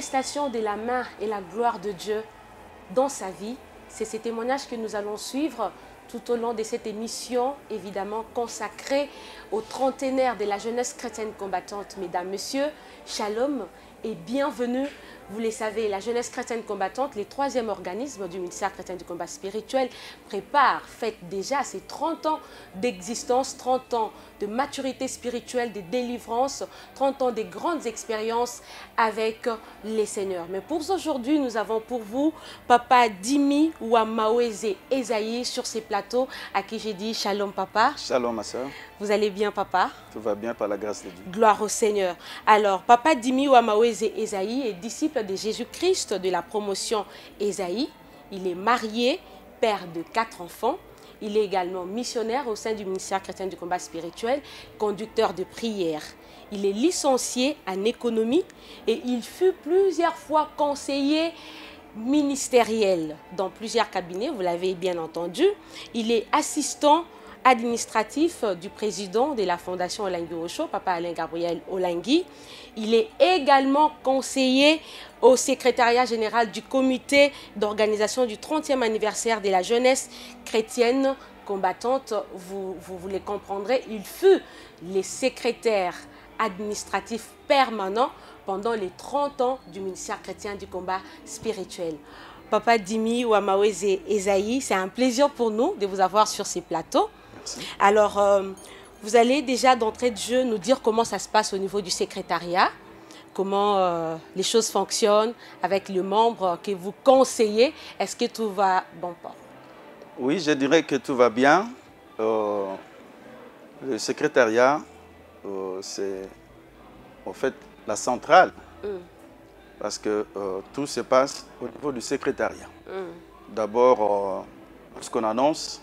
manifestation de la main et la gloire de Dieu dans sa vie. C'est ces témoignages que nous allons suivre tout au long de cette émission, évidemment consacrée aux trentenaires de la jeunesse chrétienne combattante. Mesdames, Messieurs, shalom et bienvenue. Vous le savez, la jeunesse chrétienne combattante, le troisième organisme du ministère chrétien du combat spirituel, fête déjà ses 30 ans d'existence, 30 ans de maturité spirituelle, de délivrance, 30 ans de grandes expériences avec les seigneurs. Mais pour aujourd'hui, nous avons pour vous Papa Dimi Ouamaoeze Ezaïe sur ces plateaux, à qui j'ai dit shalom papa. Shalom ma soeur. Vous allez bien papa? Tout va bien par la grâce de Dieu. Gloire au Seigneur. Alors, Papa Dimi Ouamaoeze Ezaïe est disciple de Jésus-Christ de la promotion Ezaïe. Il est marié, père de 4 enfants. Il est également missionnaire au sein du ministère chrétien du combat spirituel, conducteur de prière. Il est licencié en économie et il fut plusieurs fois conseiller ministériel dans plusieurs cabinets, vous l'avez bien entendu. Il est assistant administratif du président de la Fondation Olangui Osho, Papa Alain Gabriel Olangui. Il est également conseiller au secrétariat général du comité d'organisation du 30e anniversaire de la jeunesse chrétienne combattante. Vous les comprendrez, il fut le secrétaire administratif permanent pendant les 30 ans du ministère chrétien du combat spirituel. Papa Dimi Ouamaoeze Ezaïe, c'est un plaisir pour nous de vous avoir sur ces plateaux. Merci. Alors, vous allez déjà d'entrée de jeu nous dire comment ça se passe au niveau du secrétariat, comment les choses fonctionnent avec les membres que vous conseillez. Est-ce que tout va bon port? Oui, je dirais que tout va bien. Le secrétariat, c'est en fait la centrale, parce que tout se passe au niveau du secrétariat. D'abord, lorsqu'on annonce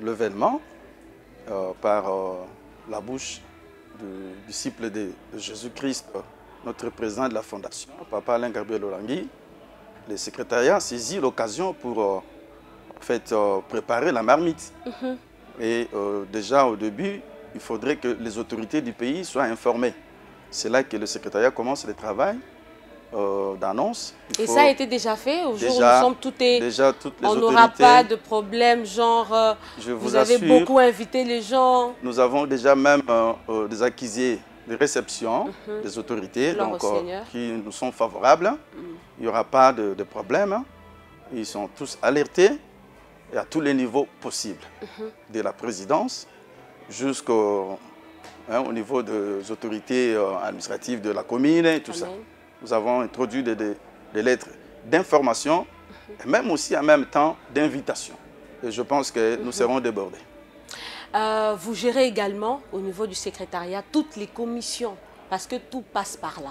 l'événement par la bouche du disciple de Jésus-Christ, notre président de la Fondation, Papa Alain Gabriel Olangui, le secrétariat saisit l'occasion pour en fait, préparer la marmite. Et déjà au début, il faudrait que les autorités du pays soient informées. C'est là que le secrétariat commence le travail d'annonce. Et ça a été déjà fait au jour où nous sommes toutes les on n'aura pas de problème, genre vous avez beaucoup invité les gens. Nous avons déjà même des accusés de réception des autorités donc, qui nous sont favorables. Il n'y aura pas de problème. Ils sont tous alertés et à tous les niveaux possibles, de la présidence jusqu'au au niveau des autorités administratives de la commune et tout ça. Nous avons introduit des lettres d'information et même aussi en même temps d'invitation. Et je pense que nous serons débordés. Vous gérez également au niveau du secrétariat toutes les commissions parce que tout passe par là.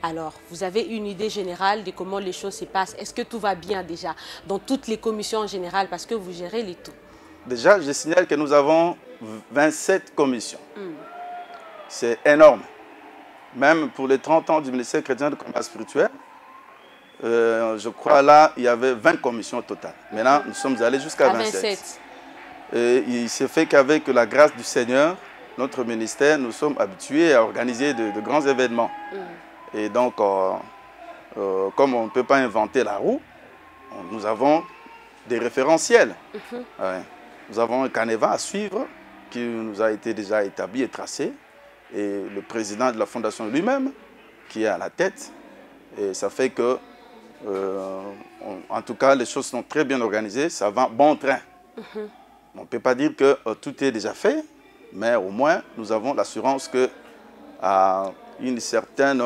Alors, vous avez une idée générale de comment les choses se passent. Est-ce que tout va bien déjà dans toutes les commissions en général parce que vous gérez les tout? Déjà, je signale que nous avons 27 commissions. C'est énorme. Même pour les 30 ans du ministère chrétien de combat spirituel, je crois là, il y avait 20 commissions au total. Maintenant, nous sommes allés jusqu'à 27. Et il s'est fait qu'avec la grâce du Seigneur, notre ministère, nous sommes habitués à organiser de grands événements. Et donc, comme on ne peut pas inventer la roue, nous avons des référentiels. Nous avons un canevas à suivre qui nous a été déjà établi et tracé. Et le président de la Fondation lui-même, qui est à la tête. Et ça fait que, en tout cas, les choses sont très bien organisées, ça va bon train. On ne peut pas dire que tout est déjà fait, mais au moins, nous avons l'assurance qu'à une certaine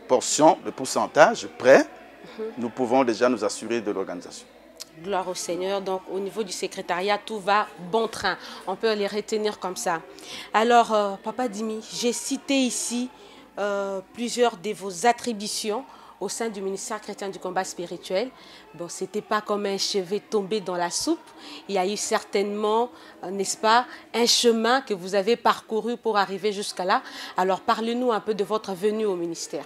portion, de pourcentage près, nous pouvons déjà nous assurer de l'organisation. Gloire au Seigneur. Donc, au niveau du secrétariat, tout va bon train. On peut les retenir comme ça. Alors, Papa Dimi, j'ai cité ici plusieurs de vos attributions au sein du ministère chrétien du combat spirituel. Bon, ce n'était pas comme un cheveu tombé dans la soupe. Il y a eu certainement, n'est-ce pas, un chemin que vous avez parcouru pour arriver jusqu'à là. Alors, parlez-nous un peu de votre venue au ministère.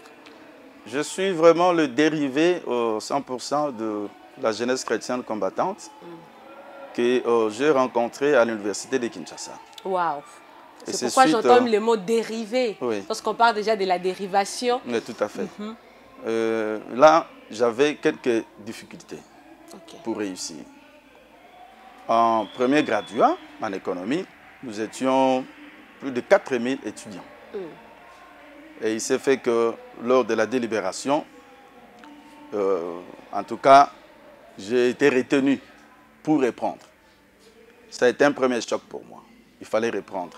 Je suis vraiment le dérivé 100% de la jeunesse chrétienne combattante que j'ai rencontrée à l'université de Kinshasa. Waouh! C'est pourquoi j'entends le mot dérivé, parce qu'on parle déjà de la dérivation. Oui, tout à fait. là, j'avais quelques difficultés pour réussir. En premier graduat, en économie, nous étions plus de 4000 étudiants. Et il s'est fait que lors de la délibération, en tout cas, j'ai été retenu pour reprendre. Ça a été un premier choc pour moi. Il fallait reprendre.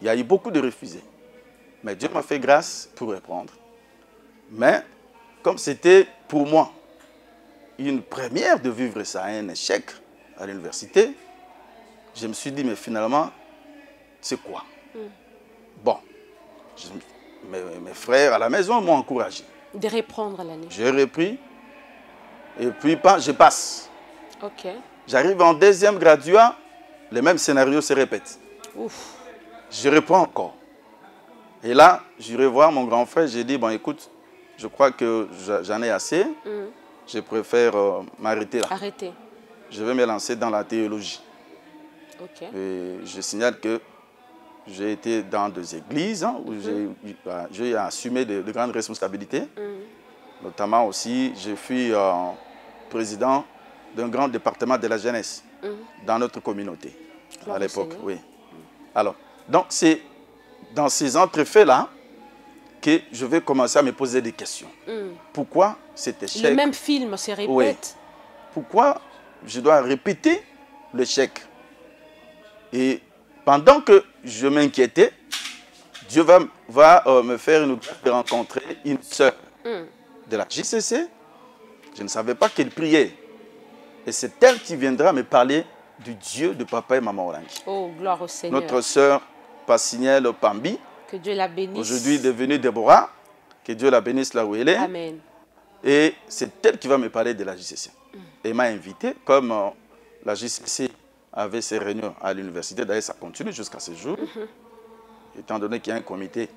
Il y a eu beaucoup de refusés. Mais Dieu m'a fait grâce pour reprendre. Mais comme c'était pour moi une première de vivre ça, un échec à l'université, je me suis dit, mais finalement, c'est quoi? Bon, mes frères à la maison m'ont encouragé. De reprendre l'année. J'ai repris et puis je passe. Ok. J'arrive en deuxième graduat, le même scénario se répète. Ouf. Je reprends encore. Et là, j'irai voir mon grand frère, j'ai dit, bon écoute, je crois que j'en ai assez, je préfère m'arrêter là. Arrêter. Je vais me lancer dans la théologie. Ok. Et je signale que j'ai été dans des églises où j'ai assumé de grandes responsabilités. Notamment aussi, je fus président d'un grand département de la jeunesse dans notre communauté à l'époque. Oui. Alors, donc c'est dans ces entrefaits-là que je vais commencer à me poser des questions. Pourquoi cet échec? Le même film se répète. Oui. Pourquoi je dois répéter l'échec? Et pendant que je m'inquiétais, Dieu va me faire rencontrer une sœur de la JCC. Je ne savais pas qu'elle priait. Et c'est elle qui viendra me parler du Dieu de papa et maman Olangi. Oh, gloire au Seigneur. Notre sœur Passignel Pambi. Que Dieu la bénisse. Aujourd'hui devenue Déborah. Que Dieu la bénisse là où elle est. Amen. Et c'est elle qui va me parler de la JCC. Elle m'a invité, comme la JCC avait ses réunions à l'université, d'ailleurs ça continue jusqu'à ce jour, étant donné qu'il y a un comité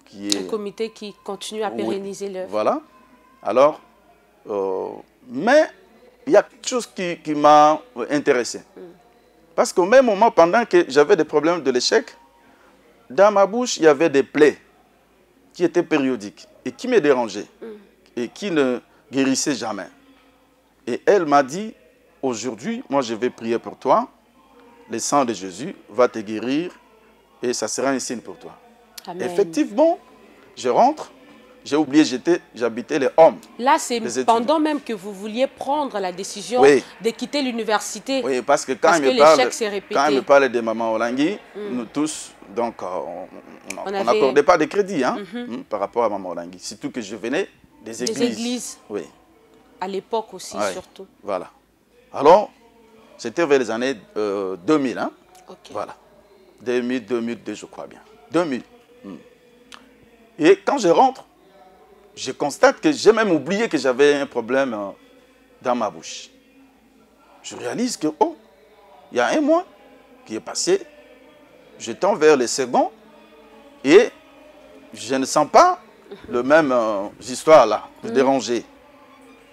qui est... Un comité qui continue à pérenniser l'œuvre. Voilà. Alors, mais il y a quelque chose qui m'a intéressé. Parce qu'au même moment, pendant que j'avais des problèmes de l'échec, dans ma bouche, il y avait des plaies qui étaient périodiques et qui me dérangeaient et qui ne guérissaient jamais. Et elle m'a dit, aujourd'hui, moi je vais prier pour toi, le sang de Jésus va te guérir et ça sera un signe pour toi. Amen. Effectivement, je rentre, j'ai oublié, j'habitais les hommes. Là, c'est pendant même que vous vouliez prendre la décision de quitter l'université. Oui, parce que quand il me parle de maman Olangi, nous tous, donc, on n'accordait pas de crédit par rapport à maman Olangi. Surtout que je venais des églises. Des églises. Oui. À l'époque aussi, surtout. Voilà. Alors, c'était vers les années 2000. Hein? Okay. Voilà. 2000, 2002, je crois bien. 2000. Et quand je rentre, je constate que j'ai même oublié que j'avais un problème dans ma bouche. Je réalise que, oh, il y a un mois qui est passé, je tends vers le second et je ne sens pas le même histoire là, de déranger.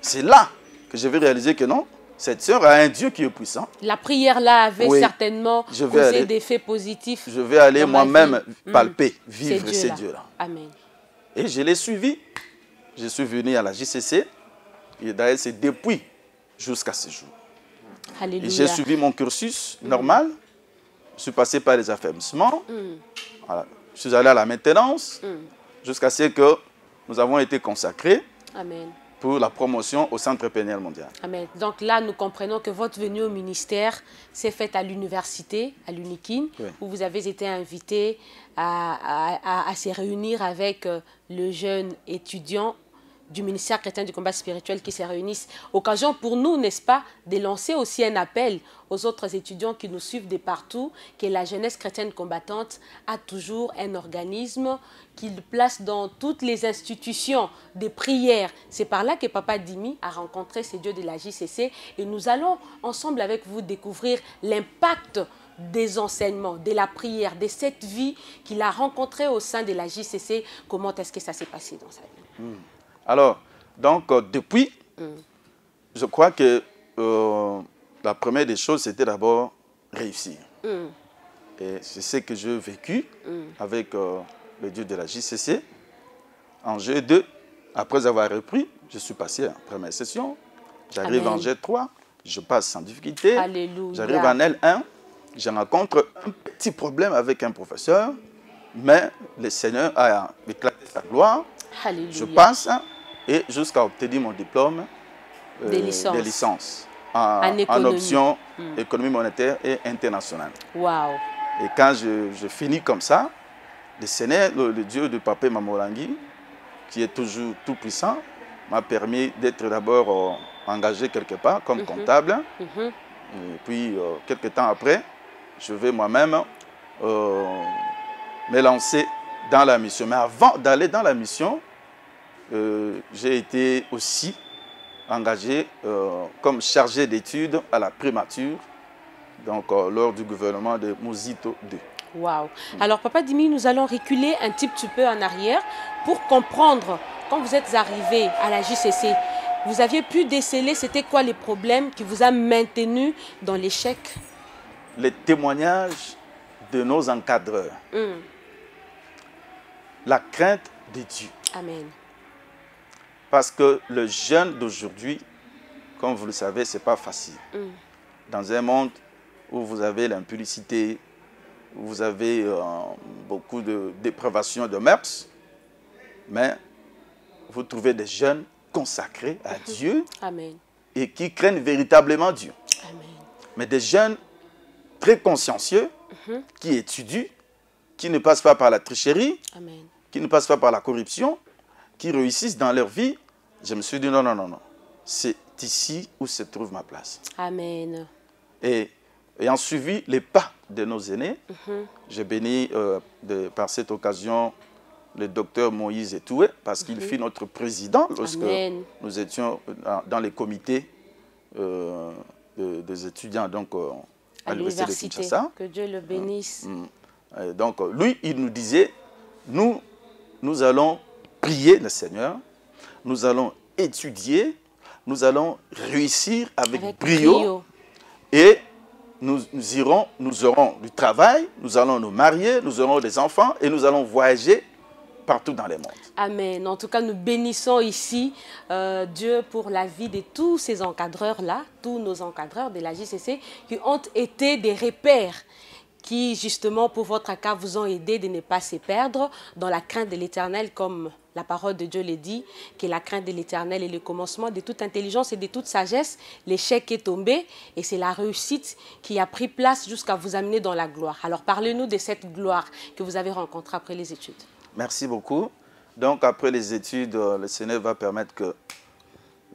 C'est là que je vais réaliser que non, cette sœur a un Dieu qui est puissant. La prière là avait certainement causé des faits positifs. Je vais aller moi-même palper, vivre ces dieux-là. Amen. Et je l'ai suivi. Je suis venu à la JCC. Et d'ailleurs, c'est depuis jusqu'à ce jour. Alléluia. J'ai suivi mon cursus normal. Je suis passé par les affermissements. Voilà. Je suis allé à la maintenance jusqu'à ce que nous avons été consacrés. Amen. Pour la promotion au Centre pénal mondial. Amen. Donc là, nous comprenons que votre venue au ministère s'est faite à l'université, à l'UNIKIN, où vous avez été invité à se réunir avec le jeune étudiant du ministère chrétien du combat spirituel qui se réunissent. Occasion pour nous, n'est-ce pas, de lancer aussi un appel aux autres étudiants qui nous suivent de partout, que la jeunesse chrétienne combattante a toujours un organisme qu'il place dans toutes les institutions de prière. C'est par là que Papa Dimi a rencontré ces dieux de la JCC et nous allons ensemble avec vous découvrir l'impact des enseignements, de la prière, de cette vie qu'il a rencontrée au sein de la JCC. Comment est-ce que ça s'est passé dans sa vie? Alors, donc, depuis, je crois que la première des choses, c'était d'abord réussir. Et c'est ce que j'ai vécu avec le Dieu de la JCC. En G2, après avoir repris, je suis passé en première session. J'arrive en G3, je passe sans difficulté. J'arrive en L1, je rencontre un petit problème avec un professeur, mais le Seigneur a éclaté sa gloire. Alléluia. Je passe et jusqu'à obtenir mon diplôme de licence en option économie monétaire et internationale. Wow. Et quand je finis comme ça, le Seigneur, le Dieu de Papa Mamorangui, qui est toujours tout puissant, m'a permis d'être d'abord engagé quelque part comme comptable. Et puis, quelques temps après, je vais moi-même me lancer dans la mission. Mais avant d'aller dans la mission, j'ai été aussi engagé comme chargé d'études à la primature, donc lors du gouvernement de Muzito II. Wow. Alors, Papa Dimi, nous allons reculer un petit peu en arrière pour comprendre, quand vous êtes arrivé à la JCC, vous aviez pu déceler c'était quoi les problèmes qui vous a maintenu dans l'échec? Les témoignages de nos encadreurs. La crainte de Dieu. Amen. Parce que le jeune d'aujourd'hui, comme vous le savez, ce n'est pas facile. Dans un monde où vous avez l'impudicité, où vous avez beaucoup de dépravation de mœurs, mais vous trouvez des jeunes consacrés à Dieu. Amen. Et qui craignent véritablement Dieu. Amen. Mais des jeunes très consciencieux, qui étudient, qui ne passent pas par la tricherie, Amen. Qui ne passent pas par la corruption, qui réussissent dans leur vie. Je me suis dit non, non, non, non. C'est ici où se trouve ma place. Amen. Et ayant suivi les pas de nos aînés, j'ai béni par cette occasion le docteur Moïse Etoué, parce qu'il fut notre président lorsque nous étions dans les comités des étudiants donc, à l'université de Kinshasa. Que Dieu le bénisse. Donc lui, il nous disait, nous allons prier le Seigneur, nous allons étudier, nous allons réussir avec brio. Et nous aurons du travail, nous allons nous marier, nous aurons des enfants et nous allons voyager partout dans le monde. Amen. En tout cas, nous bénissons ici Dieu pour la vie de tous ces encadreurs-là, tous nos encadreurs de la JCC qui ont été des repères qui, justement, pour votre cas, vous ont aidé de ne pas se perdre dans la crainte de l'Éternel, comme la parole de Dieu le dit, que la crainte de l'Éternel est le commencement de toute intelligence et de toute sagesse. L'échec est tombé et c'est la réussite qui a pris place jusqu'à vous amener dans la gloire. Alors, parlez-nous de cette gloire que vous avez rencontrée après les études. Merci beaucoup. Donc, après les études, le Seigneur va permettre que...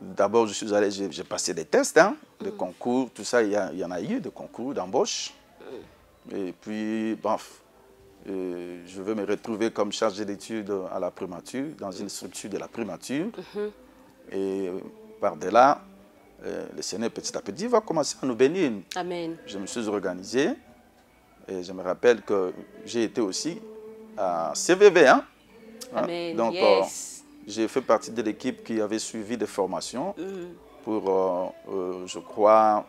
D'abord, j'ai passé des tests, des concours, tout ça, il y en a eu, des concours d'embauche. Et puis, bref, je vais me retrouver comme chargé d'études à la primature, dans une structure de la primature. Et par-delà, le Seigneur, petit à petit, va commencer à nous bénir. Amen. Je me suis organisé et je me rappelle que j'ai été aussi à CVV. Amen. Donc, yes. J'ai fait partie de l'équipe qui avait suivi des formations pour, je crois,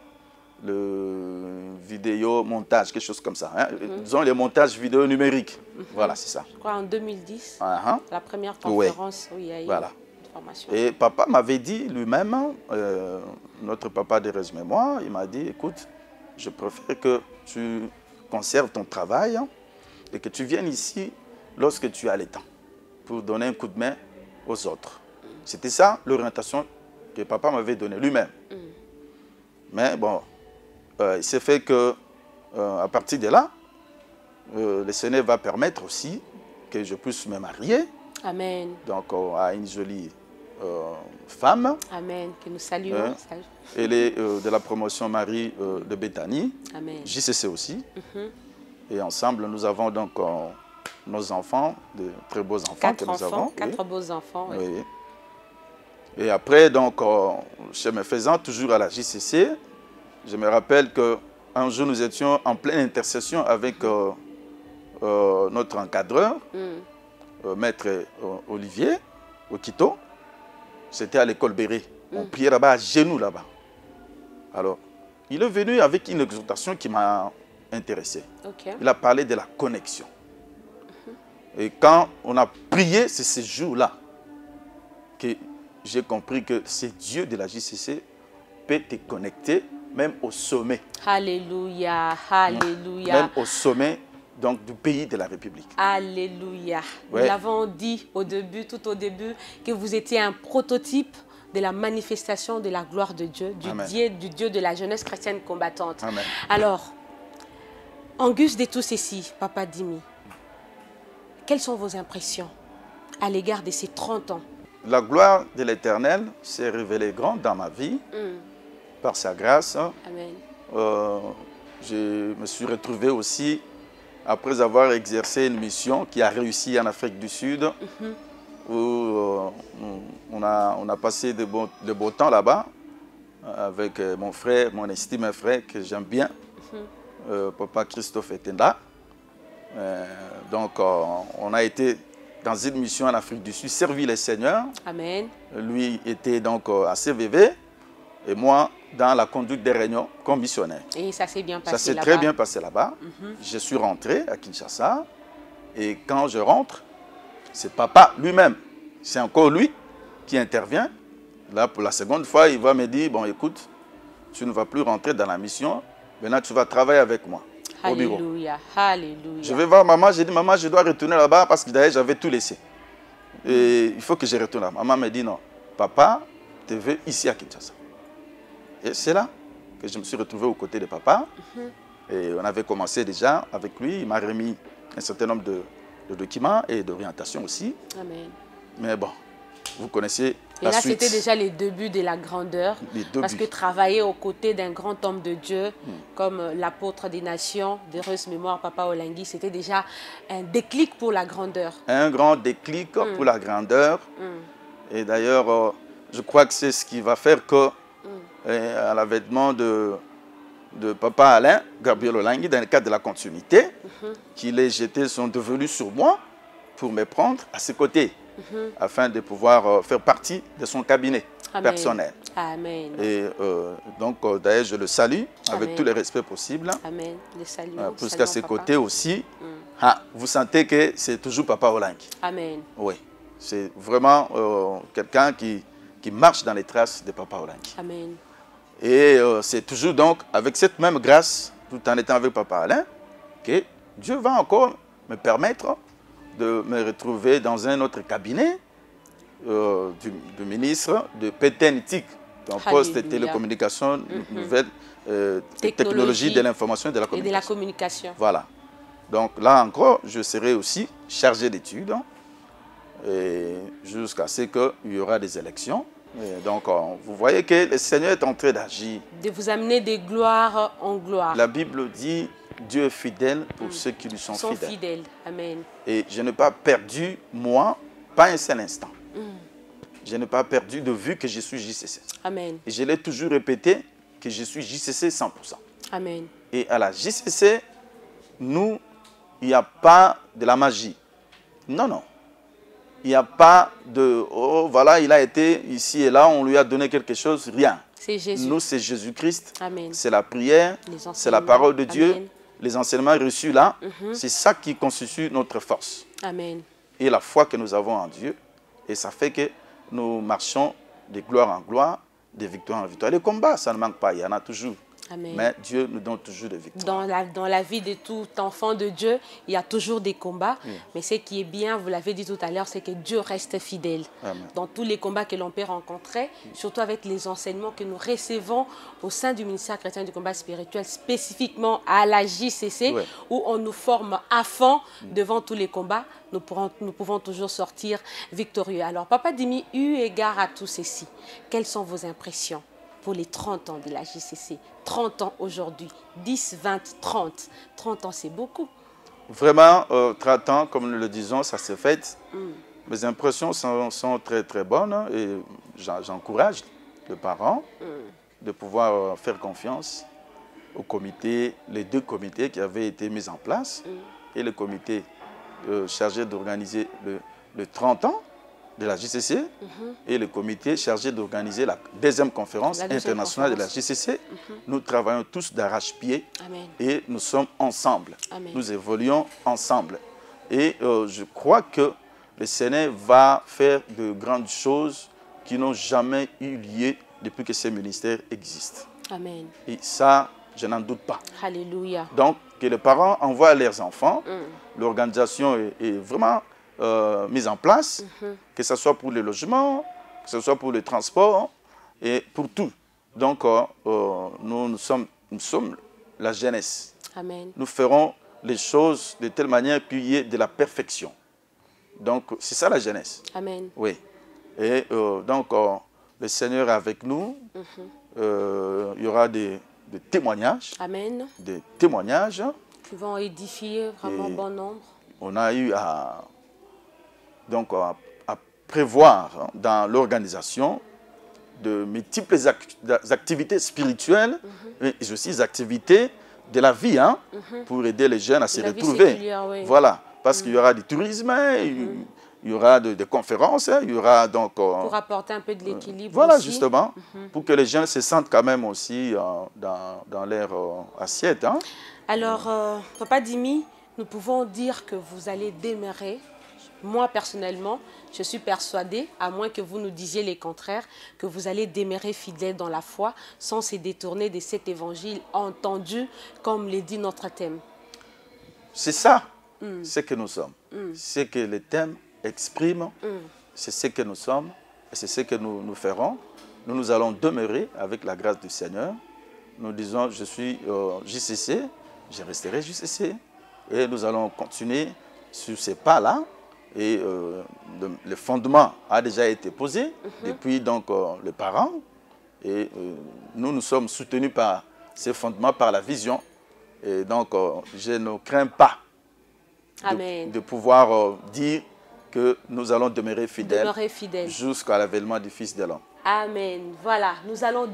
le vidéo montage, quelque chose comme ça. Disons les montages vidéo numériques. Voilà, c'est ça. Je crois en 2010, la première conférence où il y a eu une formation. Et papa m'avait dit lui-même, notre papa de mémoire, il m'a dit, écoute, je préfère que tu conserves ton travail et que tu viennes ici lorsque tu as le temps pour donner un coup de main aux autres. C'était ça l'orientation que papa m'avait donnée lui-même. Mais bon, il s'est fait que à partir de là, le Seigneur va permettre aussi que je puisse me marier. Amen. Donc à une jolie femme. Amen. Que nous saluons. Elle est de la promotion Marie de Béthanie. Amen. JCC aussi. Et ensemble, nous avons donc nos enfants, de très beaux enfants que nous avons. Quatre beaux enfants. Oui. Et après, donc, chemin faisant, toujours à la JCC, je me rappelle qu'un jour, nous étions en pleine intercession avec notre encadreur, maître Olivier, au Quito. C'était à l'école Béré. On priait là-bas, à genoux là-bas. Alors, il est venu avec une exhortation qui m'a intéressé. Il a parlé de la connexion. Et quand on a prié, c'est ce jour-là que j'ai compris que ce Dieu de la JCC peut te connecter même au sommet. Alléluia, alléluia. Même au sommet donc, du pays de la République. Alléluia. Ouais. Nous l'avons dit au début, tout au début, que vous étiez un prototype de la manifestation de la gloire de Dieu, du Dieu de la jeunesse chrétienne combattante. Amen. Alors, en guise de tout ceci, Papa Dimi, quelles sont vos impressions à l'égard de ces 30 ans? La gloire de l'Éternel s'est révélée grande dans ma vie, par sa grâce. Amen. Je me suis retrouvé aussi, après avoir exercé une mission qui a réussi en Afrique du Sud, où on a passé de beaux temps là-bas, avec mon frère, mon estimé frère, que j'aime bien, Papa Christophe Etenda. Donc, on a été dans une mission en Afrique du Sud, servi le Seigneur. Amen. Lui était donc à CVV et moi dans la conduite des réunions comme missionnaire. Et ça s'est bien passé là-bas? Ça s'est très bien passé là-bas. Je suis rentré à Kinshasa et quand je rentre, c'est papa lui-même, c'est encore lui qui intervient. Là, pour la seconde fois, il va me dire, bon écoute, tu ne vas plus rentrer dans la mission, maintenant tu vas travailler avec moi. Alléluia, alléluia. Je vais voir maman, j'ai dit, maman, je dois retourner là-bas parce que d'ailleurs, j'avais tout laissé. Et il faut que je retourne là. Maman me dit, non, papa te veut ici à Kinshasa. Et c'est là que je me suis retrouvé aux côtés de papa. Et on avait commencé déjà avec lui. Il m'a remis un certain nombre de documents et d'orientations aussi. Amen. Mais bon, vous connaissez et la là, suite. c'était déjà les débuts de la grandeur. Parce que travailler aux côtés d'un grand homme de Dieu, comme l'apôtre des nations, d'heureuse mémoire, Papa Olingui, c'était déjà un déclic pour la grandeur. Un grand déclic pour la grandeur. Et d'ailleurs, je crois que c'est ce qui va faire que, à l'avènement de Papa Alain, Gabriel Olingui, dans le cadre de la continuité, qu'il ait jeté son devenu sur moi pour me prendre à ses côtés. Afin de pouvoir faire partie de son cabinet personnel. Amen. Et donc, d'ailleurs, je le salue avec tous les respects possibles. Amen. Le salut. Puisqu'à ses côtés aussi, vous sentez que c'est toujours Papa Olingui. Amen. Oui, c'est vraiment quelqu'un qui marche dans les traces de Papa Olingui. Amen. Et c'est toujours donc avec cette même grâce, tout en étant avec Papa Alain, que Dieu va encore me permettre de me retrouver dans un autre cabinet du ministre de Péténitique, un poste de télécommunication, nouvelle technologie de l'information et de la communication. Et de la communication. Voilà. Donc là encore, je serai aussi chargé d'études jusqu'à ce qu'il y aura des élections. Et donc, vous voyez que le Seigneur est en train d'agir. De vous amener de gloire en gloire. La Bible dit, Dieu est fidèle pour ceux qui lui sont fidèles. Amen. Et je n'ai pas perdu, moi, pas un seul instant. Je n'ai pas perdu de vue que je suis JCC. Amen. Et je l'ai toujours répété que je suis JCC 100%. Amen. Et à la JCC, nous, il n'y a pas de la magie. Non, non. Il n'y a pas de, oh voilà, il a été ici et là, on lui a donné quelque chose, rien. C'est Jésus. Nous, c'est Jésus-Christ. Amen. C'est la prière, c'est la parole de Dieu, Amen. Les enseignements reçus là. C'est ça qui constitue notre force. Amen. Et la foi que nous avons en Dieu. Et ça fait que nous marchons de gloire en gloire, de victoire en victoire. Les combats, ça ne manque pas, il y en a toujours. Amen. Mais Dieu nous donne toujours des victoires. Dans la vie de tout enfant de Dieu, il y a toujours des combats. Mais ce qui est bien, vous l'avez dit tout à l'heure, c'est que Dieu reste fidèle. Amen. Dans tous les combats que l'on peut rencontrer, surtout avec les enseignements que nous recevons au sein du ministère chrétien du combat spirituel, spécifiquement à la JCC, où on nous forme à fond devant tous les combats, nous pouvons toujours sortir victorieux. Alors, Papa Dimi, eu égard à tout ceci, quelles sont vos impressions pour les 30 ans de la JCC? 30 ans aujourd'hui, 10, 20, 30. 30 ans, c'est beaucoup. Vraiment, 30 ans, comme nous le disons, ça s'est fait. Mes impressions sont très, très bonnes et j'encourage les parents de pouvoir faire confiance au comité, les deux comités qui avaient été mis en place et le comité chargé d'organiser le 30 ans de la JCC et le comité chargé d'organiser la deuxième conférence internationale de la JCC. Nous travaillons tous d'arrache-pied et nous sommes ensemble. Amen. Nous évoluons ensemble. Et je crois que le Seigneur va faire de grandes choses qui n'ont jamais eu lieu depuis que ce ministère existe. Amen. Et ça, je n'en doute pas. Alléluia. Donc, que les parents envoient leurs enfants, l'organisation est vraiment mise en place, que ce soit pour le logement, que ce soit pour le transport et pour tout. Donc, nous sommes la jeunesse. Amen. Nous ferons les choses de telle manière qu'il y ait de la perfection. Donc, c'est ça la jeunesse. Amen. Oui. Et donc, le Seigneur est avec nous. Il y aura des témoignages. Amen. Des témoignages. Qui vont édifier vraiment bon nombre. On a eu à prévoir dans l'organisation de multiples activités spirituelles et aussi des activités de la vie pour aider les jeunes à se retrouver. Oui. Voilà, parce qu'il y aura du tourisme, il y aura des conférences, il y aura donc... pour apporter un peu de l'équilibre voilà, aussi. justement, pour que les jeunes se sentent quand même aussi dans leur assiette. Alors, Papa Dimi, nous pouvons dire que vous allez demeurer. Moi, personnellement, je suis persuadée, à moins que vous nous disiez les contraires, que vous allez demeurer fidèle dans la foi sans se détourner de cet évangile entendu, comme le dit notre thème. C'est ça, ce que nous sommes. Ce que le thème exprime, c'est ce que nous sommes et c'est ce que nous ferons. Nous allons demeurer avec la grâce du Seigneur. Nous disons, je suis JCC, je resterai JCC. Et nous allons continuer sur ces pas-là. Et le fondement a déjà été posé depuis donc, les parents. Et nous sommes soutenus par ces fondements, par la vision. Et donc, je ne crains pas de pouvoir dire que nous allons demeurer fidèles jusqu'à l'avènement du Fils de l'homme. Amen. Voilà, nous allons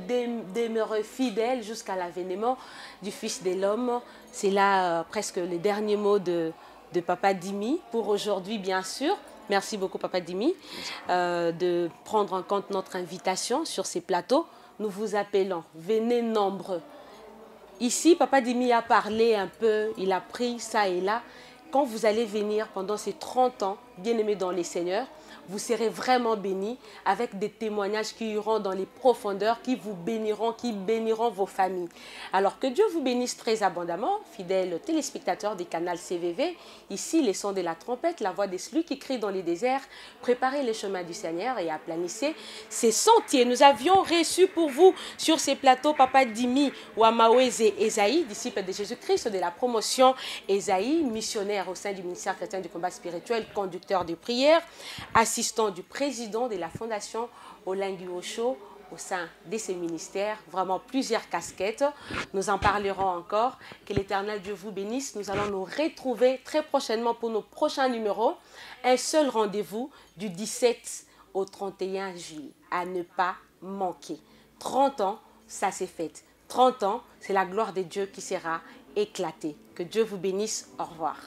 demeurer fidèles jusqu'à l'avènement du Fils de l'homme. C'est là presque les derniers mots de Papa Dimi pour aujourd'hui, bien sûr. Merci beaucoup, Papa Dimi, de prendre en compte notre invitation sur ces plateaux. Nous vous appelons, venez nombreux. Ici, Papa Dimi a parlé un peu, il a pris ça et là. Quand vous allez venir pendant ces 30 ans, bien-aimés dans les Seigneurs, vous serez vraiment bénis avec des témoignages qui iront dans les profondeurs, qui vous béniront, qui béniront vos familles. Alors que Dieu vous bénisse très abondamment, fidèles téléspectateurs du canal CVV. Ici, les sons de la trompette, la voix de celui qui crie dans les déserts. Préparez le chemin du Seigneur et aplanissez ces sentiers. Nous avions reçu pour vous sur ces plateaux Papa Dimi Wamaweze Esaïe, disciple de Jésus-Christ de la promotion Esaïe, missionnaire au sein du ministère chrétien du combat spirituel, conducteur de prière, assistant du président de la fondation Olingi Osho au sein de ces ministères, vraiment plusieurs casquettes. Nous en parlerons encore. Que l'Éternel Dieu vous bénisse. Nous allons nous retrouver très prochainement pour nos prochains numéros. Un seul rendez-vous du 17 au 31 juillet. À ne pas manquer. 30 ans, ça s'est fait. 30 ans, c'est la gloire de Dieu qui sera éclatée. Que Dieu vous bénisse. Au revoir.